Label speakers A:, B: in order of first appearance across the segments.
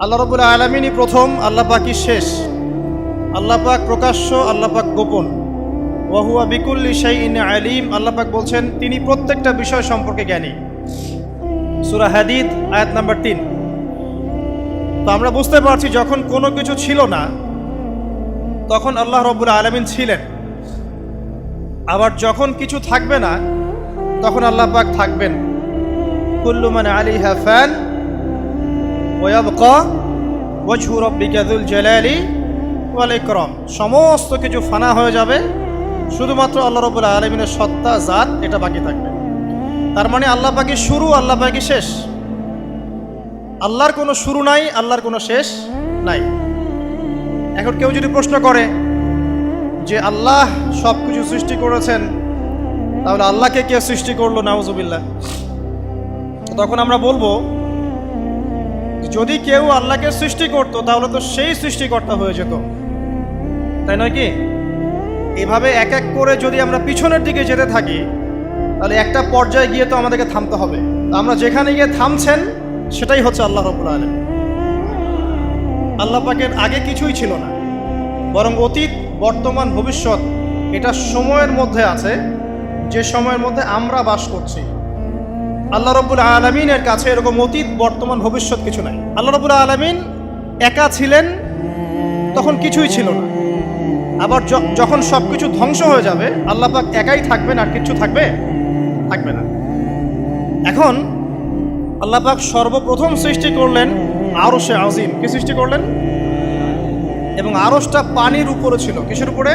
A: আল্লাহ রাব্বুল আলামিনই প্রথম, আল্লাহ পাকই শেষ। আল্লাহ পাক প্রকাশ্য, আল্লাহ পাক গোপন। ওয়া হুয়া বিকুল্লি শাইইন আলিম। আল্লাহ পাক বলছেন তিনি প্রত্যেকটা বিষয় সম্পর্কে জ্ঞানী। সূরা হাদীদ আয়াত নাম্বার 3। তো আমরা বুঝতে পারছি যখন কোনো কিছু ছিল না তখন আল্লাহ রাব্বুল আলামিন ছিলেন, আবার যখন কিছু থাকবে না তখন আল্লাহ পাক থাকবেন। কুল্লু মান আলাইহা ফান ওয়া ইয়াবকা ওয়াজহু রাব্বিকা যুল জালালি ওয়াল ইকরাম। সমস্ত কিছু ফানা হয়ে যাবে, শুধুমাত্র আল্লাহ রাব্বুল আলামিনের সত্তা, জাত এটা বাকি থাকবে। তার মানে আল্লাহ পাকই শুরু, আল্লাহ পাকই শেষ। আল্লাহর কোনো শুরু নাই, আল্লাহর কোনো শেষ নাই। এখন কেউ যদি প্রশ্ন করে যে আল্লাহ সব কিছু সৃষ্টি করেছেন, তাহলে আল্লাহকে কে সৃষ্টি করলো? নাউজুবিল্লাহ। তখন আমরা বলবো যদি কেউ আল্লাহকে সৃষ্টি করতো তাহলে তো সেই সৃষ্টিকর্তা হয়ে যেত, তাই নয় কি? এভাবে এক এক করে যদি আমরা পিছনের দিকে যেতে থাকি তাহলে একটা পর্যায়ে গিয়ে তো আমাদেরকে থামতে হবে। আমরা যেখানে গিয়ে থামছেন সেটাই হচ্ছে আল্লাহ রাব্বুল আলামিন। আল্লাহ পাকের আগে কিছুই ছিল না, বরং অতীত, বর্তমান, ভবিষ্যৎ এটা সময়ের মধ্যে আছে, যে সময়ের মধ্যে আমরা বাস করছি। আল্লাহ রাব্বুল আলামিনের কাছে এরকম অতীত, বর্তমান, ভবিষ্যৎ কিছু নাই। আল্লাহ রাব্বুল আলামিন একা ছিলেন, তখন কিছুই ছিল না। আবার যখন সব কিছু ধ্বংস হয়ে যাবে আল্লাহ পাক একাই থাকবেন, আর কিছু থাকবে না। এখন আল্লাহ পাক সর্বপ্রথম সৃষ্টি করলেন আরশে আজিম। কি সৃষ্টি করলেন? এবং আরশটা পানির উপরে ছিল। কিসের উপরে?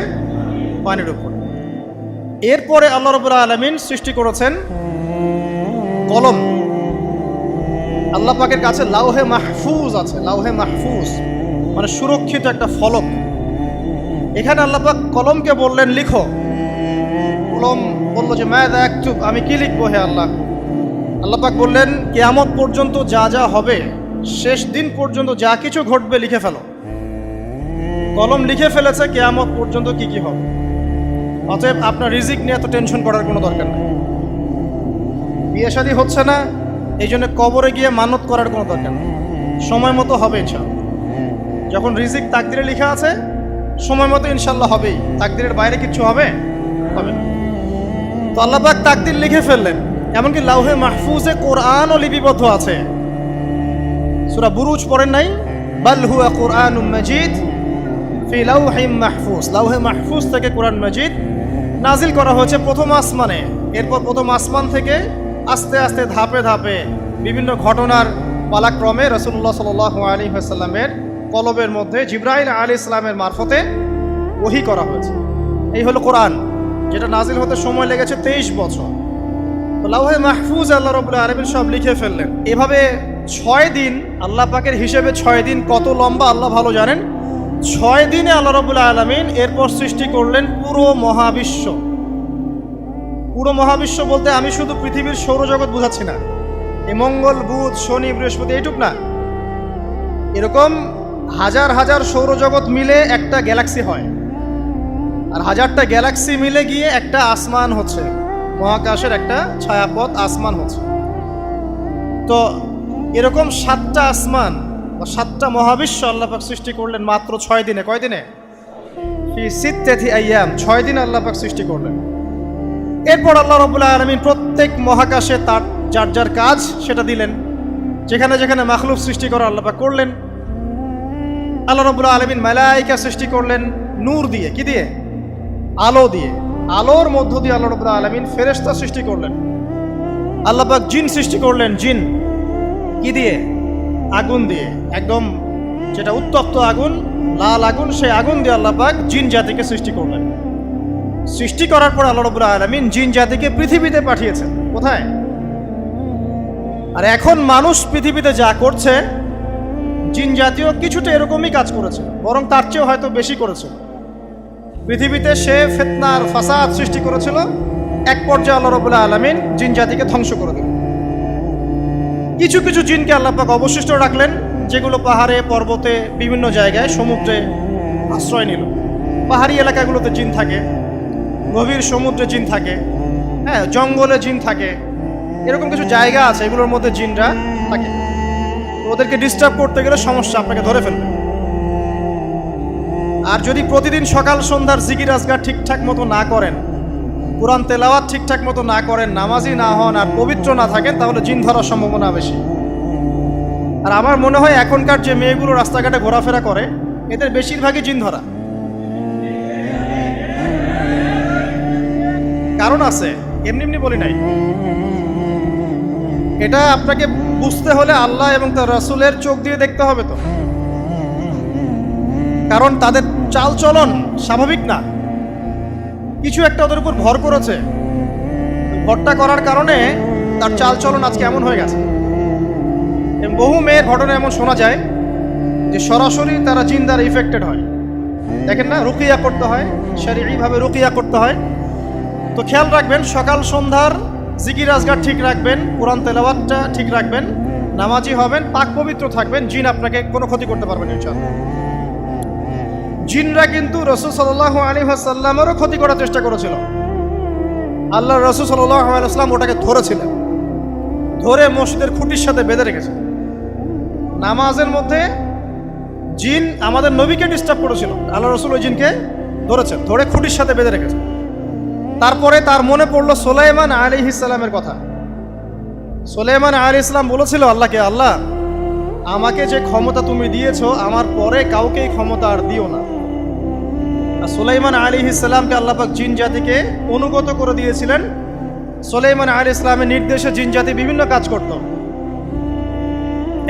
A: পানির উপরে। এরপরে আল্লাহ রাব্বুল আলামিন সৃষ্টি করেছেন কলম। আল্লাহ পাকের কাছে লাউহে মাহফুজ আছে। লাউহে মাহফুজ মানে সুরক্ষিত একটা ফলক। এখানে আল্লাহ পাক কলমকে বললেন লিখো। কলম বলল যে মাযা আকতুব, আমি কি লিখবো হে আল্লাহ? আল্লাহ পাক বললেন কিয়ামত পর্যন্ত যা যা হবে, শেষ দিন পর্যন্ত যা কিছু ঘটবে লিখে ফেলো। কলম লিখে ফেলেছে কিয়ামত পর্যন্ত কি কি হবে। অতএব আপনার রিজিক নিয়ে এত টেনশন করার কোনো দরকার নেই। বিয়ে শাদী হচ্ছে না, এই জন্য কবরে গিয়ে মানত করার কোনো দরকার নেই। সময় মতো হবে ইনশাআল্লাহ। যখন রিজিক তাকদিরে লেখা আছে সময় মতো ইনশাআল্লাহ হবেই। তাকদিরের বাইরে কিছু হবে না। তো আল্লাহ পাক তাকদির লিখে ফেললেন। এমনকি লাউহে মাহফুজে কোরআনও লিপিবদ্ধ আছে। সূরা বুরুজ পড়েন নাই? বাল হুয়া কুরআনুম মাজিদ ফি লাউহিম মাহফুজ। লাউহে মাহফুজ থেকে কোরআন মাজিদ নাজিল করা হয়েছে প্রথম আসমানে। এরপর প্রথম আসমান থেকে আস্তে আস্তে ধাপে ধাপে বিভিন্ন ঘটনার পালাক্রমে রাসূলুল্লাহ সাল্লাল্লাহু আলাইহি ওয়াসাল্লামের কলবের মধ্যে জিবরাইল আলাইহিস সালামের মারফতে ওহী করা হয়েছে। এই হলো কোরআন, যেটা নাজিল হতে সময় লেগেছে 23 বছর। তো লাউহে মাহফুজ আল্লাহ রাব্বুল আলামিন সব লিখে ফেললেন। এভাবে 6 দিন, আল্লাহ পাকের হিসেবে 6 দিন কত লম্বা আল্লাহ ভালো জানেন। 6 দিনে আল্লাহ রাব্বুল আলামিন এরপর সৃষ্টি করলেন পুরো মহাবিশ্ব। পুরো মহাবিশ্ব বলতে আমি শুধু পৃথিবীর সৌরজগৎ বোঝাচ্ছি না। এই মঙ্গল, বুধ, শনি, বৃহস্পতি এইটুক না, এরকম হাজার হাজার সৌরজগৎ মিলে একটা গ্যালাক্সি হয়, আর হাজারটা গ্যালাক্সি মিলে গিয়ে একটা আসমান হচ্ছে, মহাকাশের একটা ছায়াপথ আসমান হচ্ছে। তো এরকম 7টা আসমান বা 7টা মহাবিশ্ব আল্লাহ পাক সৃষ্টি করলেন মাত্র 6 দিনে। কয় দিনে? ফি সিত্তাতি আইয়াম। 6 দিন আল্লাহ পাক সৃষ্টি করলেন। এরপর আল্লাহ রাব্বুল আলামিন প্রত্যেক মহাকাশে তার যার যার কাজ সেটা দিলেন। যেখানে যেখানে মাখলুক সৃষ্টি করা আল্লাহ পাক করলেন। আল্লাহ রাব্বুল আলামিন মালায়েকা সৃষ্টি করলেন নূর দিয়ে। কি দিয়ে? আলো দিয়ে। আলোর মধ্য দিয়ে আল্লাহ রাব্বুল আলামিন ফেরেশতা সৃষ্টি করলেন। আল্লাহ পাক জিন সৃষ্টি করলেন। জিন কি দিয়ে? আগুন দিয়ে। একদম যেটা উত্তপ্ত আগুন, লাল আগুন, সেই আগুন দিয়ে আল্লাহ পাক জিন জাতিকে সৃষ্টি করলেন। সৃষ্টি করার পর আল্লাহ রাব্বুল আলামিন জিন জাতিকে পৃথিবীতে পাঠিয়েছেন। কোথায়? আর এখন মানুষ পৃথিবীতে যা করছে, জিন জাতীয় কিছুটা এরকমই কাজ করেছে, বরং তার চেয়েও হয়তো বেশি করেছে। পৃথিবীতে সে ফিতনার ফাসাদ সৃষ্টি করেছিল। এক পর্যায়ে আল্লাহ রাব্বুল আলামিন জিন জাতিকে ধ্বংস করে দিলেন। কিছু কিছু জিনকে আল্লাহ পাক অবশিষ্ট রাখলেন, যেগুলো পাহাড়ে, পর্বতে, বিভিন্ন জায়গায়, সমুদ্রে আশ্রয় নিল। পাহাড়ি এলাকাগুলোতে জিন থাকে, গভীর সমুদ্রে জিন থাকে, হ্যাঁ, জঙ্গলে জিন থাকে। এরকম কিছু জায়গা আছে, এগুলোর মধ্যে জিনরা থাকে। ওদেরকে ডিস্টার্ব করতে গেলে সমস্যা, আপনাকে ধরে ফেলবে। আর যদি প্রতিদিন সকাল সন্ধ্যার জিকির আজগার ঠিকঠাক মতো না করেন, কোরআন তেলাওয়াত ঠিকঠাক মতো না করেন, নামাজি না হন আর পবিত্র না থাকেন, তাহলে জিন ধরার সম্ভাবনা বেশি। আর আমার মনে হয় এখনকার যে মেয়েগুলো রাস্তাঘাটে ঘোরাফেরা করে, এদের বেশিরভাগই জিন ধরা। কারণ আছে, এমনি এমনি বলি নাই। এটা আপনাকে বুঝতে হলে আল্লাহ এবং তার রাসূলের চোখ দিয়ে দেখতে হবে তো, কারণ তাদের চালচলন স্বাভাবিক না, কিছু একটা ওদের উপর ভর করেছে। ভরটা করার কারণে তার চালচলন আজকে এমন হয়ে গেছে। এবং বহু মেয়ের ঘটনা এমন শোনা যায় যে সরাসরি তারা জিন দ্বারা ইফেক্টেড হয়। দেখেন না, রুকিয়া করতে হয়, শারীরিকভাবে রুকিয়া করতে হয়। তো খেয়াল রাখবেন, সকাল সন্ধ্যার জিকির আজগার ঠিক রাখবেন, কোরআন তেলাওয়াতটা ঠিক রাখবেন, নামাজি হবেন, পাক পবিত্র থাকবেন, জিন আপনাকে কোনো ক্ষতি করতে পারবেন না ইনশাআল্লাহ। জিনরা কিন্তু রাসূল সাল্লাল্লাহু আলাইহি ওয়াসাল্লামেরও ক্ষতি করার চেষ্টা করেছিল। আল্লাহর রাসূল সাল্লাল্লাহু আলাইহি ওয়াসাল্লাম ওটাকে ধরেছিলেন, ধরে মসজিদের খুঁটির সাথে বেঁধে রেখেছে। নামাজের মধ্যে জিন আমাদের নবীকে ডিস্টার্ব করেছিল, আল্লাহ রাসূল ওই জিনকে ধরেছেন, ধরে খুঁটির সাথে বেঁধে রেখেছে। তারপরে তার মনে পড়লো সুলাইমান আলাইহিস সালামের কথা। সুলাইমান আলাইহিস সালাম বলেছিল আল্লাহকে, আল্লাহ আমাকে যে ক্ষমতা তুমি দিয়েছো, আমার পরে কাউকেই ক্ষমতা আর দিও না। আর সুলাইমান আলাইহিস সালামকে আল্লাহ পাক জিন জাতিকে অনুগত করে দিয়েছিলেন। সুলাইমান আলাইহিস সালামের নির্দেশে জিন জাতি বিভিন্ন কাজ করত,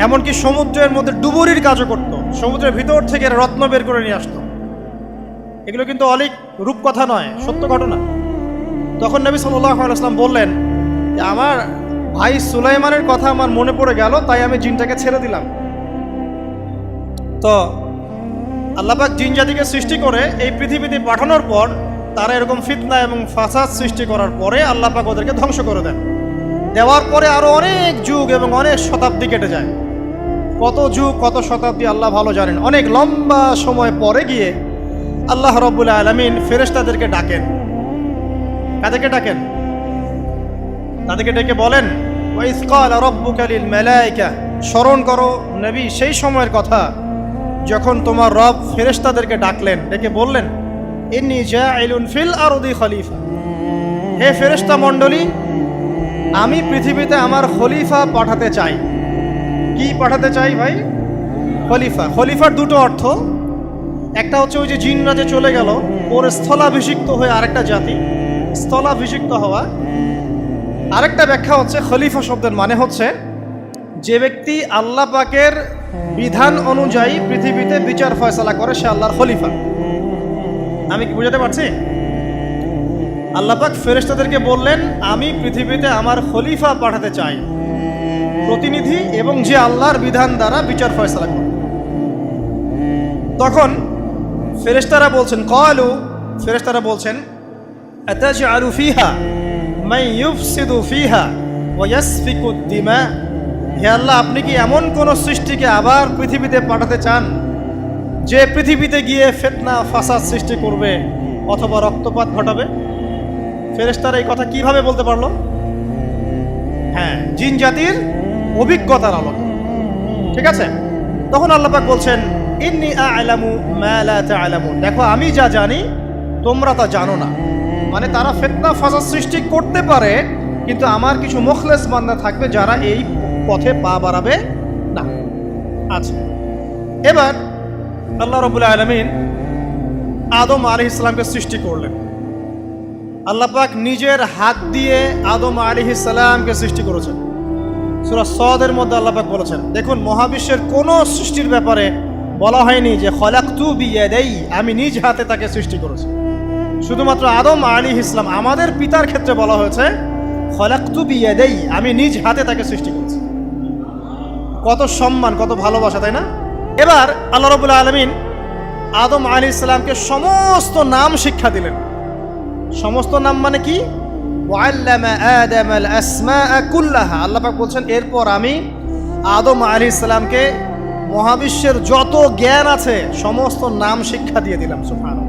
A: এমনকি সমুদ্রের মধ্যে ডুবুরির কাজও করত, সমুদ্রের ভিতর থেকে রত্ন বের করে নিয়ে আসতো। এগুলো কিন্তু অলিক রূপকথা নয়, সত্য ঘটনা। তখন নবী সাল্লাল্লাহু আলাইহি ওয়াসাল্লাম বললেন যে আমার ভাই সুলাইমানের কথা আমার মনে পড়ে গেল, তাই আমি জিনটাকে ছেড়ে দিলাম। তো আল্লাহ পাক জিন জাতিকে সৃষ্টি করে এই পৃথিবীতে পাঠানোর পর তারা এরকম ফিতনা এবং ফাসাদ সৃষ্টি করার পরে আল্লাহ পাক ওদেরকে ধ্বংস করে দেন। দেওয়ার পরে আরো অনেক যুগ এবং অনেক শতাব্দী কেটে যায়। কত যুগ কত শতাব্দী আল্লাহ ভালো জানেন। অনেক লম্বা সময় পরে গিয়ে আল্লাহ রাব্বুল আলামিন ফেরেশতাদেরকে ডাকেন। কাদেরকে ডাকেন? তাদেরকে ডেকে বলেন, ওয়া ইয ক্বালা রাব্বুকা লিল মালায়েকা, স্মরণ করো নবী সেই সময়ের কথা যখন তোমার রব ফেরেশতাদেরকে ডাকলেন, ডেকে বললেন, ইন্নী জাইলুন ফিল আরদি খলিফা, হে ফেরেশতা মণ্ডলী, আমি পৃথিবীতে আমার খলিফা পাঠাতে চাই। কি পাঠাতে চাই ভাই? খলিফা। খলিফার দুটো অর্থ, একটা হচ্ছে ওই যে জিনরা যে চলে গেল, ওর স্থলাভিষিক্ত হয়ে আরেকটা জাতি, স্থলাভিষিক্ত হওয়া। আরেকটা ব্যাখ্যা হচ্ছে খলিফা শব্দের মানে হচ্ছে যে ব্যক্তি আল্লাহ পাকের বিধান অনুযায়ী পৃথিবীতে বিচার ফয়সালা করে, সে আল্লাহর খলিফা। আমি কি বুঝাতে পারছি? আল্লাহ পাক ফেরেশতাদেরকে বললেন, আমি পৃথিবীতে আমার খলিফা পাঠাতে চাই, প্রতিনিধি, এবং যে আল্লাহর বিধান দ্বারা বিচার ফয়সালা করে। তখন ফেরেশতারা বলছেন, ক্বালু, ফেরেশতারা বলছেন, আতাজআলু ফিহা মান ইউফসিদু ফিহা ওয়া ইয়াসফিকুদ দিমা, হে আল্লাহ, আপনি কি এমন কোন সৃষ্টিকে আবার পৃথিবীতে পাঠাতে চান যে পৃথিবীতে গিয়ে ফিতনা ফাসাদ সৃষ্টি করবে অথবা রক্তপাত ঘটাবে? ফেরেশতারা এই কথা কিভাবে বলতে পারলো? হ্যাঁ, জিন জাতির অভিজ্ঞতার আলোকে। ঠিক আছে? তখন আল্লাহ পাক বলছেন, ইন্নী আ'লামু মা লা তা'লামুন, দেখো আমি যা জানি তোমরা তা জানো না। মানে তারা ফিতনা ফাসাদ সৃষ্টি করতে পারে, কিন্তু আমার কিছু মুখলেস বান্দা থাকবে যারা এই পথে পা বাড়াবে না। আচ্ছা, এবার আল্লাহ রাব্বুল আলামিন আদম আলাইহিস সালামকে সৃষ্টি করলেন। আল্লাহ পাক নিজের হাত দিয়ে আদম আলাইহিস সালামকে সৃষ্টি করেছেন। সূরা সদের মধ্যে আল্লাহ পাক বলেছেন, দেখুন মহাবিশ্বের কোনো সৃষ্টির ব্যাপারে বলা হয়নি যে খলাকতু বিয়াদাই, আমি নিজ হাতে তাকে সৃষ্টি করেছি। শুধুমাত্র আদম আলাইহিস সালাম, আমাদের পিতার ক্ষেত্রে বলা হয়েছে খলাকতু বিয়াদাই, আমি নিজ হাতে তাকে সৃষ্টি করেছি। কত সম্মান, কত ভালোবাসা, তাই না? এবার আল্লাহ রাব্বুল আলামিন আদম আলাইহিস সালামকে সমস্ত নাম শিক্ষা দিলেন। সমস্ত নাম মানে কি? ওয়াল্লামা আদামাল আসমাআ কুল্লাহা, আল্লাহ পাক বলছেন এরপর আমি আদম আলাইহিস সালামকে মহাবিশ্বের যত জ্ঞান আছে সমস্ত নাম শিক্ষা দিয়ে দিলাম। সুবহানাল্লাহ।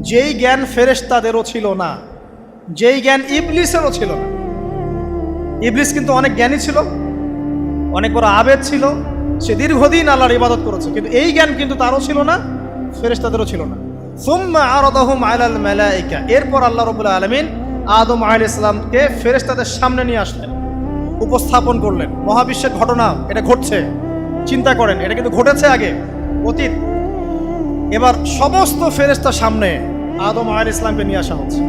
A: যেই জ্ঞান ফেরেশতাদেরও ছিল না, যেই জ্ঞান ইবলিসেরও ছিল না। ইবলিস কিন্তু অনেক জ্ঞানী ছিল, অনেক বড় আবেদ ছিল, সে দীর্ঘদিন আল্লাহর ইবাদত করেছে, কিন্তু এই জ্ঞান কিন্তু তারও ছিল না, ফেরেশতাদেরও ছিল না। সুম্মা আরাদাহুম আলাল মালাইকা, এরপর আল্লাহ রাব্বুল আলামিন আদম আলাইহিস সালামকে ফেরেশতাদের সামনে নিয়ে আসলেন, উপস্থাপন করলেন। মহাবিশ্বের ঘটনা, এটা ঘটছে, চিন্তা করেন, এটা কিন্তু ঘটেছে আগে, অতীত। এবার সমস্ত ফেরেশতার সামনে আদম আলাইহিস সালামকে নিয়ে আসা হচ্ছে।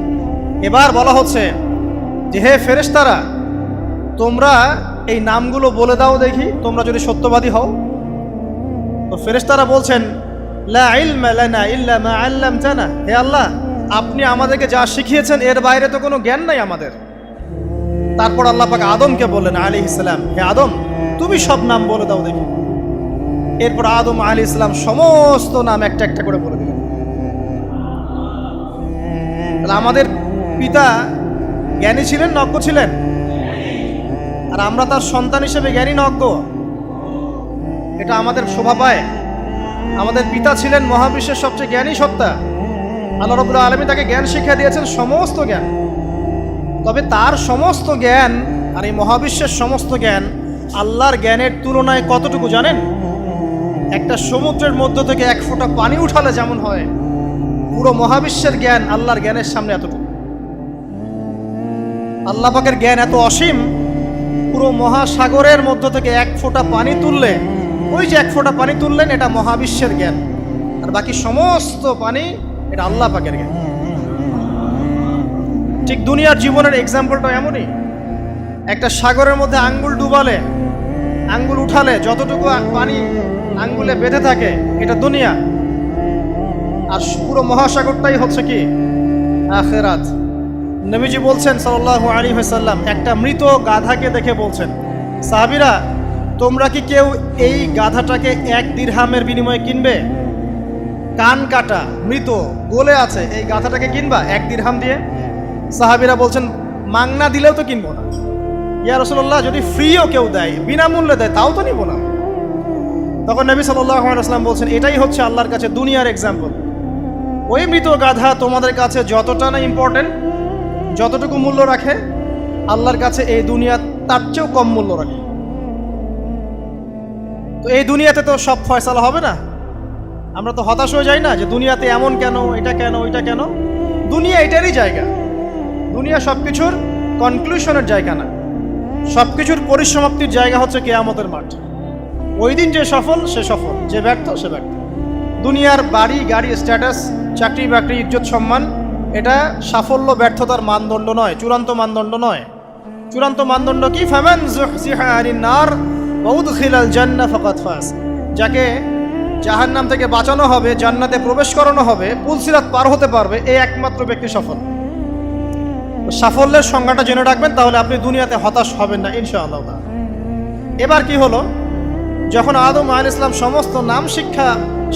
A: এবার বলা হচ্ছে যে হে ফেরেশতারা, তোমরা এই নামগুলো বলে দাও দেখি, তোমরা যদি সত্যবাদী হও। তো ফেরেশতারা বলছেন লা ইলমা লানা ইল্লা মা আল্লামতানা, হে আল্লাহ, আপনি আমাদেরকে যা শিখিয়েছেন এর বাইরে তো কোনো জ্ঞান নাই আমাদের। তারপর আল্লাহ পাক আদমকে বললেন আলাইহিস সালাম, হে আদম, তুমি সব নাম বলে দাও দেখি। এরপর আদম আলাইহিস সালাম সমস্ত নাম একটা একটা করে বলে দিলেন। তাহলে আমাদের পিতা জ্ঞানী ছিলেন না অজ্ঞ ছিলেন? আর আমরা তার সন্তান হিসেবে জ্ঞানী না অজ্ঞ? এটা আমাদের শোভা পায়। আমাদের পিতা ছিলেন মহাবিশ্বের সবচেয়ে জ্ঞানী সত্তা। আল্লাহ রাব্বুল আলামিন তাকে জ্ঞান শিক্ষা দিয়েছেন, সমস্ত জ্ঞান। তবে তার সমস্ত জ্ঞান আর এই মহাবিশ্বের সমস্ত জ্ঞান আল্লাহর জ্ঞানের তুলনায় কতটুকু জানেন? একটা সমুদ্রের মধ্য থেকে এক ফোঁটা পানি উঠালে যেমন হয়, পুরো মহাবিশ্বের জ্ঞান আল্লাহর জ্ঞানের সামনে এতটুকু। আল্লাহ পাকের জ্ঞান এত অসীম, পুরো মহাসাগরের মধ্য থেকে এক ফোঁটা পানি তুললে, ওই যে এক ফোঁটা পানি তুললেন, এটা মহাবিশ্বের জ্ঞান। আর বাকি সমস্ত পানি এটা আল্লাহ পাকের জ্ঞান। ঠিক দুনিয়ার জীবনের এক্সাম্পলটা এমনই। একটা সাগরের মধ্যে আঙ্গুল ডুবালে, আঙ্গুল উঠালে যতটুকু পানি আঙ্গুলে বেঁধে থাকে, এটা দুনিয়া। আর পুরো মহাসাগরটাই হচ্ছে কি? আখিরাত। নবীজি বলছেন সাল্লাল্লাহু আলাইহি ওয়াসাল্লাম, একটা মৃত গাধাকে দেখে বলছেন, সাহাবীরা, তোমরা কি কেউ এই গাধাটাকে 1 দিরহামের বিনিময়ে কিনবে? কান কাটা, মৃত, গলে আছে, এই গাধাটাকে কিনবা 1 দিরহাম দিয়ে? সাহাবীরা বলছেন, মাংনা দিলেও তো কিনবো না। ইয়া রাসূলুল্লাহ, যদি ফ্রিও কেউ দেয়, বিনামূল্যে দেয়, তাও তো নিব না। তখন নবী সাল্লাল্লাহু আলাইহি ওয়াসাল্লাম বলছেন, এটাই হচ্ছে আল্লাহর কাছে দুনিয়ার এক্সাম্পল। ওই মৃত গাধা তোমাদের কাছে যতটা না ইম্পর্টেন্ট, যতটুকু মূল্য রাখে, আল্লাহর কাছে এই দুনিয়া তার চেয়েও কম মূল্য রাখে। তো এই দুনিয়াতে তো সব ফয়সালা হবে না। আমরা তো হতাশ হয়ে যাই না যে দুনিয়াতে এমন কেন, এটা কেন, ওইটা কেন। দুনিয়া এটারই জায়গা। দুনিয়া সব কিছুর কনক্লুশনের জায়গা না, সব কিছুর পরিসমাপ্তির জায়গা হচ্ছে কিয়ামতের মাঠ। ওই দিন যে সফল সে সফল, যে ব্যর্থ সে ব্যর্থ। দুনিয়ার বাড়ি গাড়ি, স্ট্যাটাস, চাকরি বাকরি, ইজ্জত সম্মান, এটা সাফল্য ব্যর্থতার মানদণ্ড নয়, চূড়ান্ত মানদণ্ড নয়। চূড়ান্ত মানদণ্ড কি? ফামান যুহজিহা আনিন নার ওয়া উদখিলাল জান্নাহ ফাকাদ ফাজ। যাকে জাহান্নাম থেকে বাঁচানো হবে, জান্নাতে প্রবেশ করানো হবে, পুলসিরাত পার হতে পারবে, এই একমাত্র ব্যক্তি সফল। সাফল্যের সংজ্ঞাটা জেনে রাখবেন, তাহলে আপনি দুনিয়াতে হতাশ হবেন না ইনশাআল্লাহ। এবার কি হলো, যখন আদম আলাইহিস সালাম সমস্ত নাম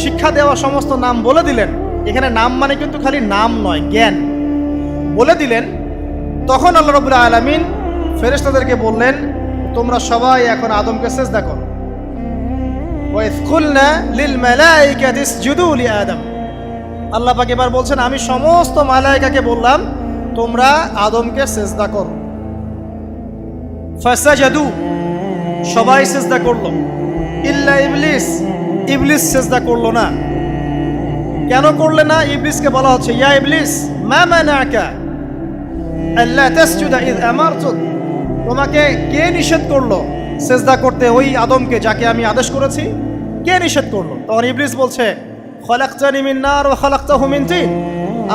A: শিক্ষা দেওয়া সমস্ত নাম বলে দিলেন, এখানে নাম মানে কিন্তু খালি নাম নয়, জ্ঞান বলে দিলেন, তখন আল্লাহ রাব্বুল আলামিন ফেরেশতাদেরকে বললেন, তোমরা সবাই এখন আদমকে সিজদা করো। ওয়া ইয কুলনা লিল মালাইকাতি ইসজুদু লি আদম। আল্লাহ পাক এবার বলছেন, আমি সমস্ত মালায়েকাকে বললাম তোমরা আদমকে সিজদা করো। ফাসাজাদু, সবাই সিজদা করলো, ইল্লা ইবলিস, ইবলিস সিজদা করলো না। কেন করলে না? ইবলিসকে বলা হচ্ছে, ইয়া ইবলিস মা মানাকা আল্লা তাসজুদা ইয আমারতুক, তোমাকে কে নিষেধ করলো সিজদা করতে ওই আদমকে যাকে আমি আদেশ করেছি? কে নিষেধ করলো? তখন ইবলিস বলছে, খলাকতানি মিন নার ওয়া খলাকতাহু মিন তিন,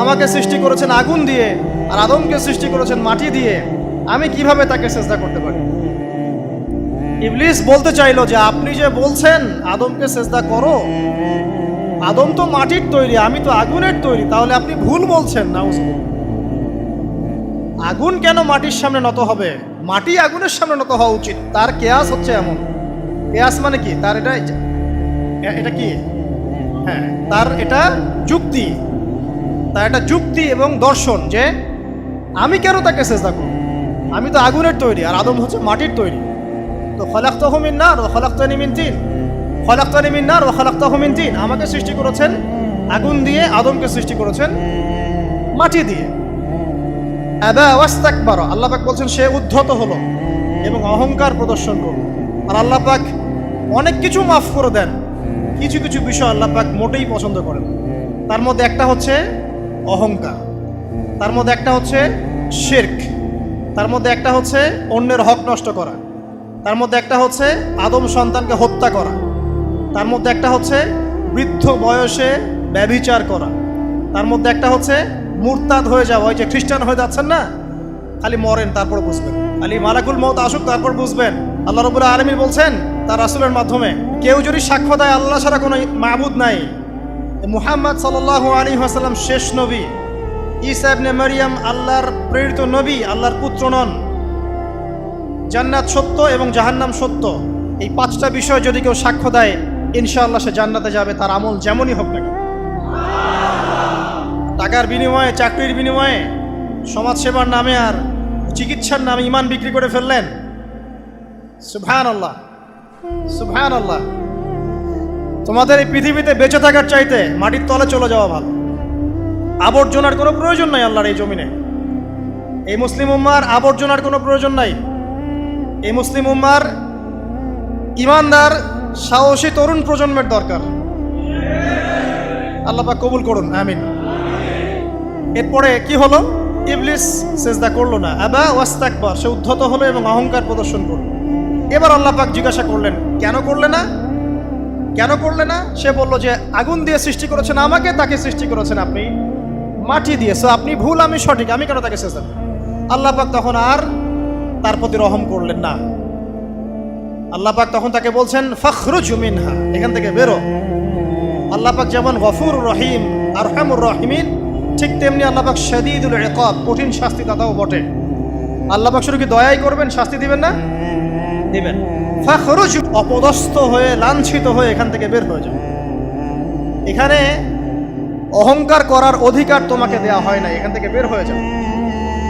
A: আমাকে সৃষ্টি করেছেন আগুন দিয়ে আর আদমকে সৃষ্টি করেছেন মাটি দিয়ে, আমি কিভাবে তাকে সিজদা করতে পারি? ইবলিস বলতে চাইলো যে আপনি যে বলছেন আদমকে সিজদা করো, আদম তো মাটির তৈরি, আমি তো আগুনের তৈরি, তাহলে আপনি ভুল বলছেন। নাউজুবিল্লাহ। আগুন কেন মাটির সামনে নত হবে? মাটি আগুনের সামনে নত হওয়া উচিত। তার কেয়াস হচ্ছে এমন। কেয়াস মানে কি? তার এটা কি? হ্যাঁ, তার এটা যুক্তি, তার এটা যুক্তি এবং দর্শন যে আমি কেন তাকে সিজদা করব? আমি তো আগুনের তৈরি আর আদম হচ্ছে মাটির তৈরি। তো খলাকতাহু মিন নার ওয়া খলাকতানি মিন তিন, খলাকতানি মিন নার ওয়া খলাকতাহু মিন তিন, আমাকে সৃষ্টি করেছেন আগুন দিয়ে, আদমকে সৃষ্টি করেছেন মাটি দিয়ে। আবা ওয়াস্তাকবারা, আল্লাহ পাক বলছেন সে উদ্ধত হলো এবং অহংকার প্রদর্শন করলো। আর আল্লাহ পাক অনেক কিছু মাফ করে দেন, কিছু কিছু বিষয় আল্লাহ পাক মোটেই পছন্দ করেন। তার মধ্যে একটা হচ্ছে অহংকার, তার মধ্যে একটা হচ্ছে শিরক, তার মধ্যে একটা হচ্ছে অন্যের হক নষ্ট করা, তার মধ্যে একটা হচ্ছে আদম সন্তানকে হত্যা করা, তার মধ্যে একটা হচ্ছে বৃদ্ধ বয়সে ব্যভিচার করা, তার মধ্যে একটা হচ্ছে মুরতাদ হয়ে যাওয়া। ওই যে খ্রিস্টান হয়ে যাচ্ছেন না, খালি মরেন তারপর বুঝবেন, খালি মালাকুল মউত আসুক তারপর বুঝবেন। আল্লাহ রাব্বুল আলামিন বলছেন তার রাসূলের মাধ্যমে, কেউ যদি সাক্ষ্য দেয় আল্লাহ ছাড়া কোনো মাবুদ নাই, মুহাম্মদ সাল্লাল্লাহু আলাইহি ওয়াসাল্লাম শেষ নবী, ঈসা ইবনে মারইয়াম আল্লাহর প্রেরিত নবী, আল্লাহর পুত্র নন, জান্নাত সত্য এবং জাহান্নাম সত্য, এই পাঁচটা বিষয় যদি কেউ সাক্ষ্য দেয় ইনশাআল্লাহ সে জান্নাতে যাবে, তার আমল যেমনই হোক না কেন। টাকার বিনিময়ে, চাকরির বিনিময়ে, সমাজসেবার নামে আর চিকিৎসার নামে ঈমান বিক্রি করে ফেললেন, সুবহানাল্লাহ সুবহানাল্লাহ। তোমাদের এই পৃথিবীতে বেঁচে থাকার চাইতে মাটির তলে চলে যাওয়া ভালো। আবর্জনার কোনো প্রয়োজন নাই আল্লাহর এই জমিনে। এই মুসলিম উম্মার আবর্জনার কোনো প্রয়োজন নাই। এই মুসলিম উম্মার ইমানদার সাহসী তরুণ প্রজন্মের দরকার। আল্লাহ পাক কবুল করুন, আমিন। এরপরে কি হলো? ইবলিস সিজদা করলো না, আবা ওয়াস্তাকবার, সে উদ্ধত হলো এবং অহংকার প্রদর্শন করলো। এবার আল্লাহ পাক জিজ্ঞাসা করলেন, কেন করলে না, কেন করলে না? সে বলল যে আগুন দিয়ে সৃষ্টি করেছেন আমাকে, তাকে সৃষ্টি করেছেন আপনি মাটি দিয়ে, সো আপনি ভুল আমি সঠিক, আমি কেন তাকে সিজদা করব? আল্লাহ পাক তখন আর তার প্রতি রহম করলেন না। আল্লাহ পাক তখন তাকে বলছেন ফখরুজ মিনহা, এখান থেকে বেরো। আল্লাহ পাক যেমন গফুর রহিম আরহামুর রহিমিন, ঠিক তেমনি আল্লাহ পাক শাদীদুল ইকাব, কঠিন শাস্তি দাতাও বটে। আল্লাহ পাক শুধু কি দয়াই করবেন, শাস্তি দিবেন না? দিবেন। ফখরুজ, অপদস্থ হয়ে লাঞ্ছিত হয়ে এখান থেকে বের হয়ে যাও। এখানে অহংকার করার অধিকার তোমাকে দেওয়া হয় না, এখান থেকে বের হয়ে যাও।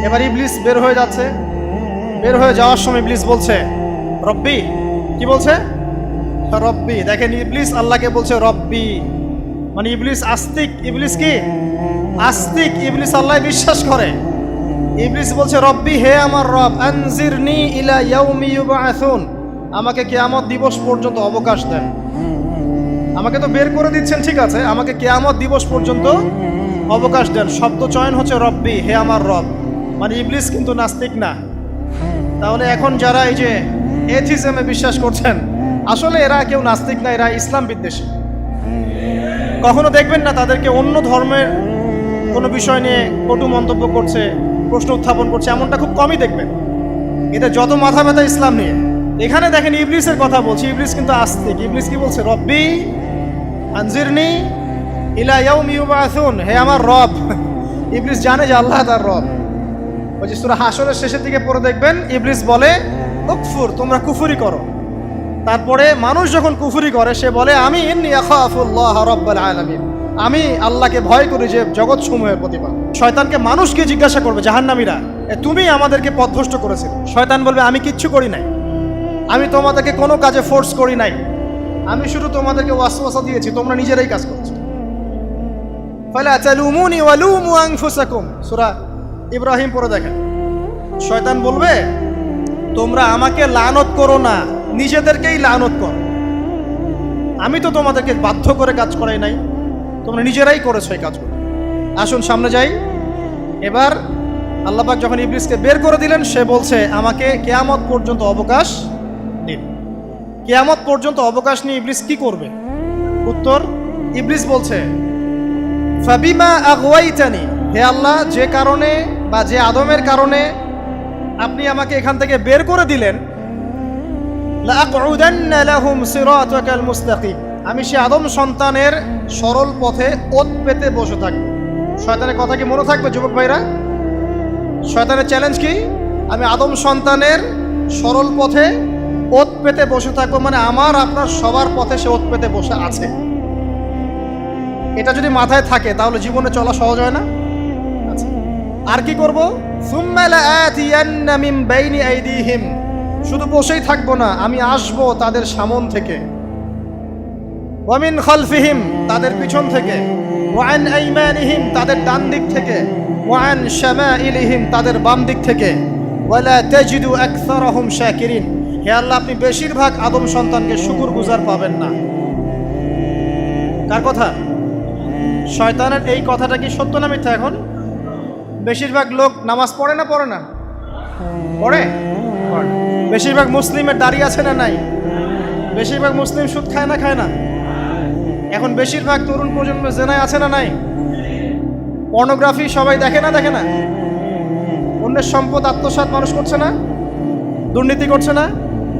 A: এবার ইবলিস বের হয়ে যাচ্ছে। বের হয়ে যাওয়ার সময় ইবলিস বলছে রব্বি, কি বলছে? রব্বি। দেখেন ইবলিস আল্লাহকে বলছে রব্বি, মানে ইবলিস আস্তিক। ইবলিস কি আস্তিক? ইবলিস আল্লাহ বিশ্বাস করে। ইবলিস বলছে রব্বি, হে আমার রব, আনজিরনি ইলা ইয়াউমি ইউবআসুন, আমাকে কিয়ামত দিবস পর্যন্ত অবকাশ দেন। আমাকে তো বের করে দিচ্ছেন, ঠিক আছে, আমাকে কিয়ামত দিবস পর্যন্ত অবকাশ দেন। শব্দ চয়ন হচ্ছে রব্বি, হে আমার রব। মানে ইবলিস কিন্তু নাস্তিক না। তাহলে এখন যারা এই যে এথিজমে বিশ্বাস করছেন, আসলে এরা কেউ নাস্তিক না, এরা ইসলাম বিদ্বেষী। কখনো দেখবেন না তাদেরকে অন্য ধর্মের কোনো বিষয় নিয়ে কটু মন্তব্য করছে, প্রশ্ন উত্থাপন করছে, এমনটা খুব কমই দেখবেন। এদের যত মাথা ব্যথা ইসলাম নিয়ে। এখানে দেখেন ইবলিসের কথা বলছি, ইবলিস কিন্তু আস্তিক। ইবলিস কি বলছে? রব্বি আনজিরনি ইলা ইয়াউমি ইউবআসুন, হে আমার রব। ইবলিস জানে যে আল্লাহ তার রব। ওই যে সূরা হাশরের শেষের দিকে পড়ে দেখবেন ইবলিস বলে উকফুর, তোমরা কুফরি করো। তারপরে মানুষ যখন কুফরি করে সে বলে আমি ইন্নী আখাফুল্লাহ রাব্বুল আলামিন, আমি আল্লাহকে ভয় করি যে জগৎ সমূহের প্রতিপালক। শয়তানকে মানুষকে জিজ্ঞাসা করবে জাহান্নামীরা, তুমি আমাদেরকে পথভ্রষ্ট করেছিলে। শয়তান বলবে আমি কিচ্ছু করি নাই, আমি তোমাদেরকে কোনো কাজে ফোর্স করি নাই, আমি শুধু তোমাদেরকে ওয়াসওয়াসা দিয়েছি, তোমরা নিজেরাই কাজ করছো। ফালা তালুমুনি ওয়ালুমু আনফুসাকুম, সূরা ইব্রাহিম পড়ে দেখেন। শয়তান বলবে তোমরা আমাকে লানত করো না, নিজেদেরকেই লানত করো, আমি তো তোমাদেরকে বাধ্য করে কাজ করাই নাই, তোমরা নিজেরাই করেছো এই কাজগুলো। আসুন সামনে যাই। এবার আল্লাহ পাক যখন ইবলিসকে বের করে দিলেন, সে বলছে আমাকে কিয়ামত পর্যন্ত অবকাশ দিন। কিয়ামত পর্যন্ত অবকাশ নিয়ে ইবলিস কি করবে? উত্তর, ইবলিস বলছে ফাবিমা আগওয়াইতানি, হে আল্লাহ, যে কারণে বা যে আদমের কারণে আপনি আমাকে এখান থেকে বের করে দিলেন, লাআকউদান্না লাহুম সিরাতাকাল মুস্তাকিম, আমি সে আদম সন্তানের সরল পথে ওত পেতে বসে থাকবো। শয়তানের কথা কি মনে থাকবে যুবক ভাইরা? শয়তানের চ্যালেঞ্জ কি? আমি আদম সন্তানের সরল পথে ওত পেতে বসে থাকবো, মানে আমার আপনার সবার পথে সে ওত পেতে বসে আছে। এটা যদি মাথায় থাকে তাহলে জীবনে চলা সহজ হয় না? আচ্ছা, আর কি করবো? সুম্মা লাআতিয়ান্না মিন বাইনি আইদিহিম, শুধু বসেই থাকবো না, আমি আসবো তাদের সামন থেকে, ওয়া মিন খালফিহিম, তাদের পিছন থেকে, ওয়া আন আইমানিহিম, তাদের ডান দিক থেকে, ওয়া আন শামাইলিহিম, তাদের বাম দিক থেকে, ওয়ালা তাজিদু আকসারাহুম শাকিরিন, হে আল্লাহ, আপনি বেশিরভাগ আদম সন্তানকে শুকরগুজার পাবেন না। কার কথা? শয়তানের এই কথাটা কি সত্য না মিথ্যা? এখন বেশিরভাগ লোক নামাজ পড়ে না পড়ে না? পড়ে। বেশিরভাগ মুসলিমের দাড়ি আছে না নাই? বেশিরভাগ মুসলিম সুদ খায় না খায় না? এখন বেশিরভাগ তরুণ প্রজন্মের জেনায় আছে না নাই? পর্নোগ্রাফি সবাই দেখে না দেখে না? অন্যের সম্পদ আত্মসাৎ মানুষ করছে না? দুর্নীতি করছে না?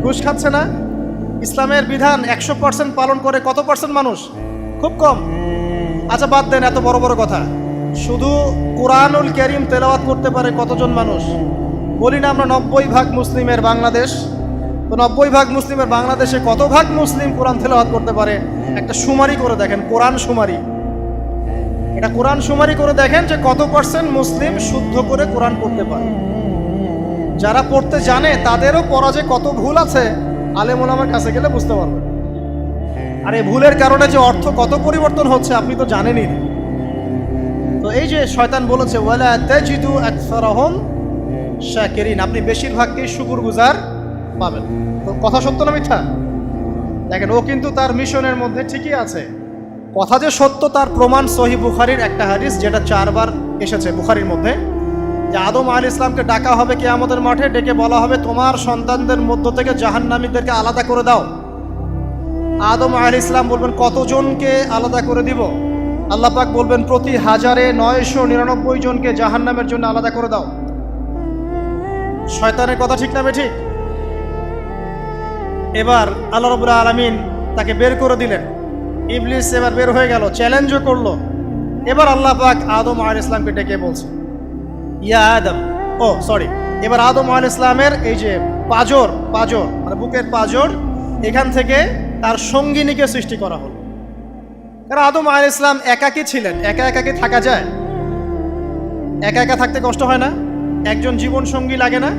A: ঘুষ খাচ্ছে না? ইসলামের বিধান 100% পালন করে কত পার্সেন্ট মানুষ? খুব কম। আচ্ছা বাদ দেন এত বড় বড় কথা, শুধু কোরআনুল কারীম তেলাওয়াত করতে পারে কতজন মানুষ? বলি না আমরা 90% মুসলিমের বাংলাদেশ, তো 90% মুসলিমের বাংলাদেশে কত ভাগ মুসলিম কোরআন তেলাওয়াত করতে পারে? একটা শুমারি করে দেখেন, কোরআন শুমারি। এটা কোরআন শুমারি করে দেখেন যে কত পার্সেন্ট মুসলিম শুদ্ধ করে কোরআন পড়তে পারে। যারা পড়তে জানে তাদেরও পড়া যে কত ভুল আছে, আলেম ওলামার কাছে গেলে বুঝতে পারবেন। আর এই ভুলের কারণে যে অর্থ কত পরিবর্তন হচ্ছে আপনি তো জানেনই না। তো এই যে শয়তান বলেছে ওয়ালা তাজিদু আকসারাহুম শাকিরিন, আপনি বেশিরভাগকেই শুকরগুজার পাবেন। তো কথা সত্য না মিথ্যা? দেখেন, ও কিন্তু তার মিশনের মধ্যে ঠিকই আছে। কথা যে সত্য তার প্রমাণ সহিহ বুখারীর একটা হাদিস, যেটা 4 বার এসেছে বুখারীর মধ্যে, যে আদম আলাইহিস সালামকে ডাকা হবে কিয়ামতের মাঠে, ডেকে বলা হবে তোমার সন্তানদের মধ্য থেকে জাহান্নামীদেরকে আলাদা করে দাও। আদম আলাইহিস সালাম বলবেন কতজনকে আলাদা করে দিব? আল্লাহ পাক বলবেন প্রতি 1099 জনকে জাহান্নামের জন্য আলাদা করে দাও। শয়তানের কথা ঠিক না বেঠিক? এবার আল্লাহ রাব্বুল আলামিন তাকে বের করে দিলেন। ইবলিস এবার বের হয়ে গেল, চ্যালেঞ্জও করলো। এবার আল্লাহ পাক আদম আলাইহিস সালামকে ডেকে বলছে ইয়া আদম, এবার আদম আলাইহিস সালামের এই যে পাজর মানে বুকের পাজর, এখান থেকে তার সঙ্গিনীকে সৃষ্টি করা হলো। কারণ আদম আলাইহিস সালাম একাকী ছিলেন, একা কি থাকা যায়? একা থাকতে কষ্ট হয় না? একজন জীবন সঙ্গী লাগে না?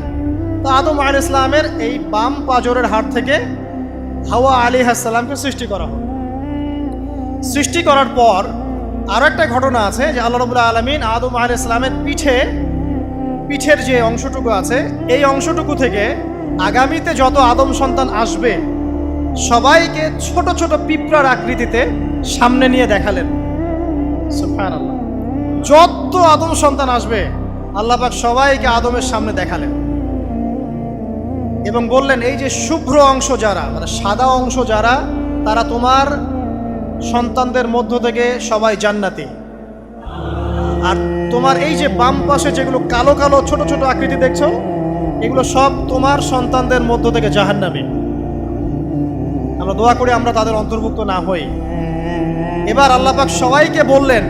A: তো আদম আলাইহিস সালামের এই বাম পাজরের হাড় থেকে হাওয়া আলাইহিস সালামকে সৃষ্টি করা হলো। সৃষ্টি করার পর আরো একটা ঘটনা আছে যে আল্লাহ রাব্বুল আলামিন আদম আলাইহিস সালামের পিঠের যে অংশটুকু আছে, এই অংশটুকু থেকে আগামীতে যত আদম সন্তান আসবে সবাইকে ছোট ছোট পিঁপড়ার আকৃতিতে সামনে নিয়ে দেখালেন। সুবহানাল্লাহ। যত আদম সন্তান আসবে আল্লাহ পাক সবাইকে আদমের সামনে দেখালেন এবং বললেন এই যে শুভ্র অংশ যারা, মানে সাদা অংশ যারা, তারা তোমার সন্তানদের মধ্য থেকে সবাই জান্নাতি। আর তোমার এই যে বাম পাশে যেগুলো কালো কালো ছোট ছোট আকৃতি দেখছো, এগুলো সব তোমার সন্তানদের মধ্য থেকে জাহান্নামী। আমরা দোয়া করি আমরা তাদের অন্তর্ভুক্ত না হই। এবার আল্লাহ পাক সবাইকে বললেন,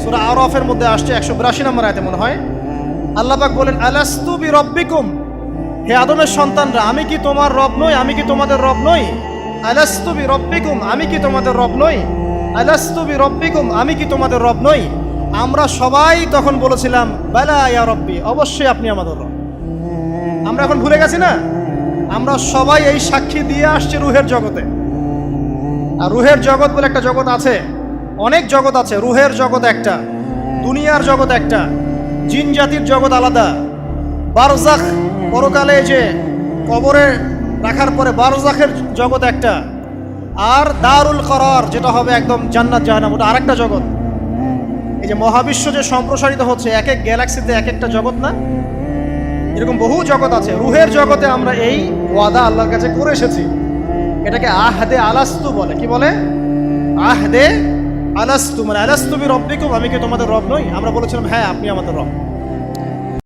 A: সূরা আরাফের মধ্যে আসছে 182 নম্বর আয়াতে মনে হয়, আল্লাহ পাক বলেন আলাস্তু বিরাব্বিকুম, হে আদমের সন্তানরা আমি কি তোমার রব নই? আমি কি তোমাদের রব নই? আলাস্তু বিরাব্বিকুম, আমি কি তোমাদের রব নই? আলাস্তু বিরাব্বিকুম, আমি কি তোমাদের রব নই? আমরা সবাই তখন বলেছিলাম বালা ইয়া রব্বি, অবশ্যই আপনি আমাদের রব। আমরা এখন ভুলে গেছি না? আমরা সবাই এই সাক্ষী দিয়ে আসছি রুহের জগতে। আর রুহের জগৎ বলে একটা জগৎ আছে, অনেক জগৎ আছে। রুহের জগৎ একটা, দুনিয়ার জগৎ একটা, জিন জাতির জগৎ আলাদা, বারজাখ পরকালে যে কবরে রাখার পরে বারজাখের জগৎ একটা, আর দারুল করার যেটা হবে একদম জান্নাত জাহান্নাম, ওটা আরেকটা জগৎ। এই যে মহাবিশ্ব যে সম্প্রসারিত হচ্ছে, এক এক গ্যালাক্সিতে এক একটা জগৎ না, এরকম বহু জগৎ আছে। রুহের জগতে আমরা এই ওয়াদা আল্লাহর কাছে করে এসেছি, এটাকে আহদে আলাস্তু বলে। কি বলে? আহদে আলাস্তু, মানে আলাস্তু বি রব্বিকুম, আমি কি তোমাদের রব নই? আমরা বলেছিলাম হ্যাঁ আপনি আমাদের রব।